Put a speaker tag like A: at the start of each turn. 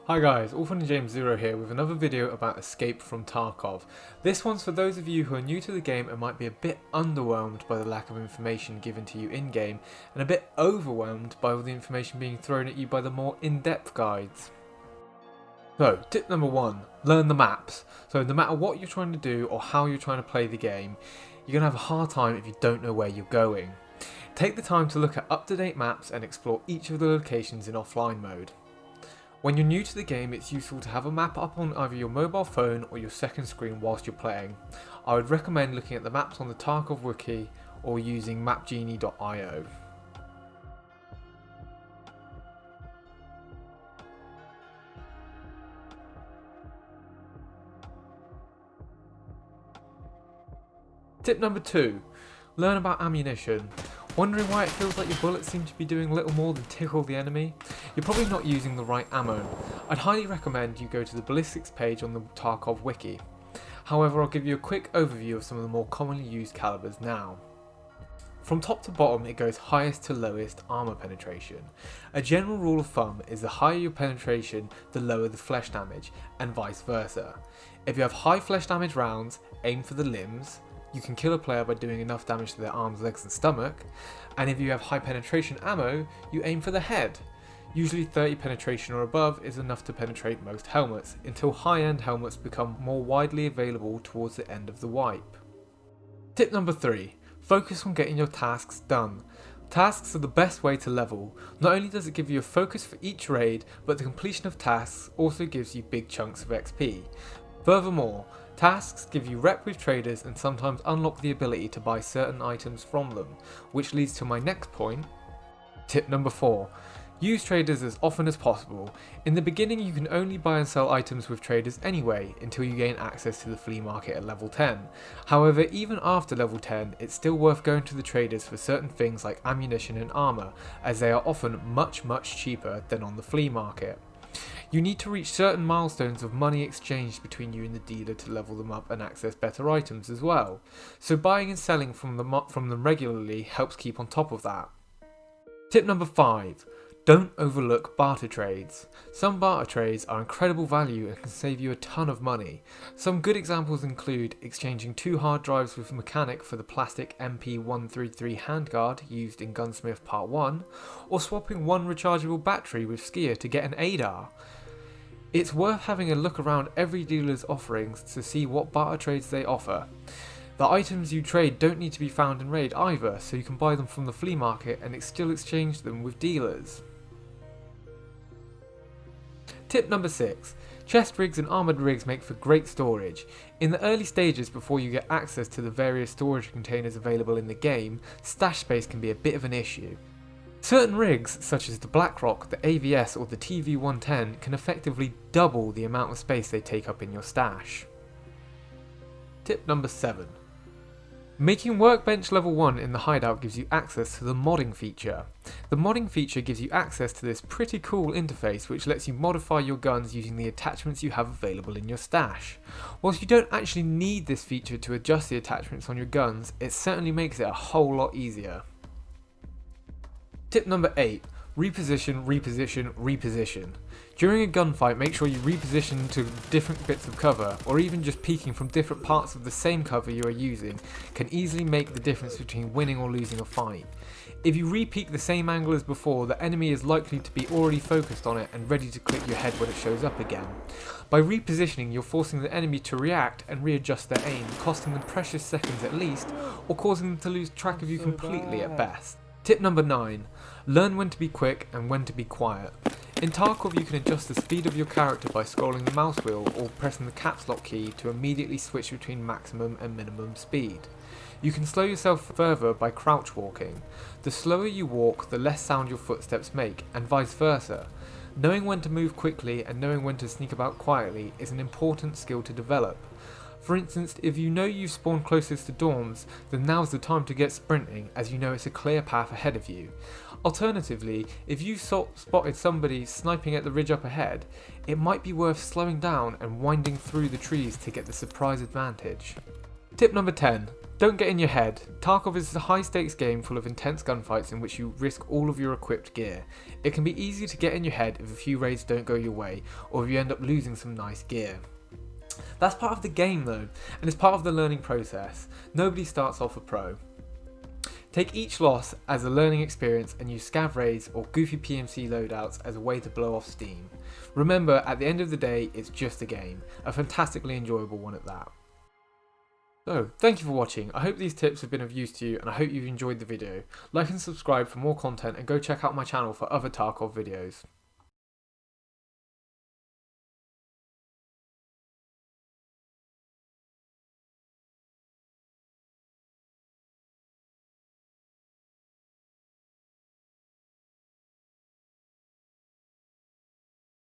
A: Hi guys, AllFunandJames0 here with another video about Escape from Tarkov. This one's for those of you who are new to the game and might be a bit underwhelmed by the lack of information given to you in-game, and a bit overwhelmed by all the information being thrown at you by the more in-depth guides. So, tip number 1, learn the maps. So no matter what you're trying to do or how you're trying to play the game, you're going to have a hard time if you don't know where you're going. Take the time to look at up-to-date maps and explore each of the locations in offline mode. When you're new to the game, it's useful to have a map up on either your mobile phone or your second screen whilst you're playing. I would recommend looking at the maps on the Tarkov wiki or using mapgenie.io. Tip number 2, learn about ammunition. Wondering why it feels like your bullets seem to be doing little more than tickle the enemy? You're probably not using the right ammo. I'd highly recommend you go to the ballistics page on the Tarkov wiki. However, I'll give you a quick overview of some of the more commonly used calibers now. From top to bottom, it goes highest to lowest armor penetration. A general rule of thumb is the higher your penetration, the lower the flesh damage, and vice versa. If you have high flesh damage rounds, aim for the limbs. You can kill a player by doing enough damage to their arms, legs and stomach, and if you have high penetration ammo, you aim for the head. Usually 30 penetration or above is enough to penetrate most helmets, until high-end helmets become more widely available towards the end of the wipe. Tip number 3, focus on getting your tasks done. Tasks are the best way to level. Not only does it give you a focus for each raid, but the completion of tasks also gives you big chunks of XP. Furthermore, tasks give you rep with traders and sometimes unlock the ability to buy certain items from them, which leads to my next point. Tip number 4. Use traders as often as possible. In the beginning you can only buy and sell items with traders anyway, until you gain access to the flea market at level 10. However, even after level 10, it's still worth going to the traders for certain things like ammunition and armor, as they are often much cheaper than on the flea market. You need to reach certain milestones of money exchanged between you and the dealer to level them up and access better items as well, so buying and selling from them regularly helps keep on top of that. Tip number 5. Don't overlook barter trades. Some barter trades are incredible value and can save you a ton of money. Some good examples include exchanging 2 hard drives with mechanic for the plastic MP133 handguard used in Gunsmith Part 1, or swapping 1 rechargeable battery with skier to get an ADAR. It's worth having a look around every dealer's offerings to see what barter trades they offer. The items you trade don't need to be found in raid either, so you can buy them from the flea market and still exchange them with dealers. Tip number 6. Chest rigs and armoured rigs make for great storage. In the early stages before you get access to the various storage containers available in the game, stash space can be a bit of an issue. Certain rigs, such as the Blackrock, the AVS or the TV110, can effectively double the amount of space they take up in your stash. Tip number 7. Making Workbench level 1 in the hideout gives you access to the modding feature. The modding feature gives you access to this pretty cool interface which lets you modify your guns using the attachments you have available in your stash. Whilst you don't actually need this feature to adjust the attachments on your guns, it certainly makes it a whole lot easier. Tip number 8. Reposition. During a gunfight, make sure you reposition to different bits of cover, or even just peeking from different parts of the same cover you are using can easily make the difference between winning or losing a fight. If you re-peek the same angle as before, the enemy is likely to be already focused on it and ready to clip your head when it shows up again. By repositioning, you're forcing the enemy to react and readjust their aim, costing them precious seconds at least, or causing them to lose track of you completely at best. Tip number 9. Learn when to be quick and when to be quiet. In Tarkov you can adjust the speed of your character by scrolling the mouse wheel or pressing the caps lock key to immediately switch between maximum and minimum speed. You can slow yourself further by crouch walking. The slower you walk, the less sound your footsteps make, and vice versa. Knowing when to move quickly and knowing when to sneak about quietly is an important skill to develop. For instance, if you know you've spawned closest to dorms, then now's the time to get sprinting, as you know it's a clear path ahead of you. Alternatively, if you've spotted somebody sniping at the ridge up ahead, it might be worth slowing down and winding through the trees to get the surprise advantage. Tip number 10. Don't get in your head. Tarkov is a high stakes game full of intense gunfights in which you risk all of your equipped gear. It can be easy to get in your head if a few raids don't go your way, or if you end up losing some nice gear. That's part of the game though, and it's part of the learning process. Nobody starts off a pro. Take each loss as a learning experience and use scav raids or goofy PMC loadouts as a way to blow off steam. Remember, at the end of the day, it's just a game, a fantastically enjoyable one at that. So, thank you for watching. I hope these tips have been of use to you and I hope you've enjoyed the video. Like and subscribe for more content and go check out my channel for other Tarkov videos.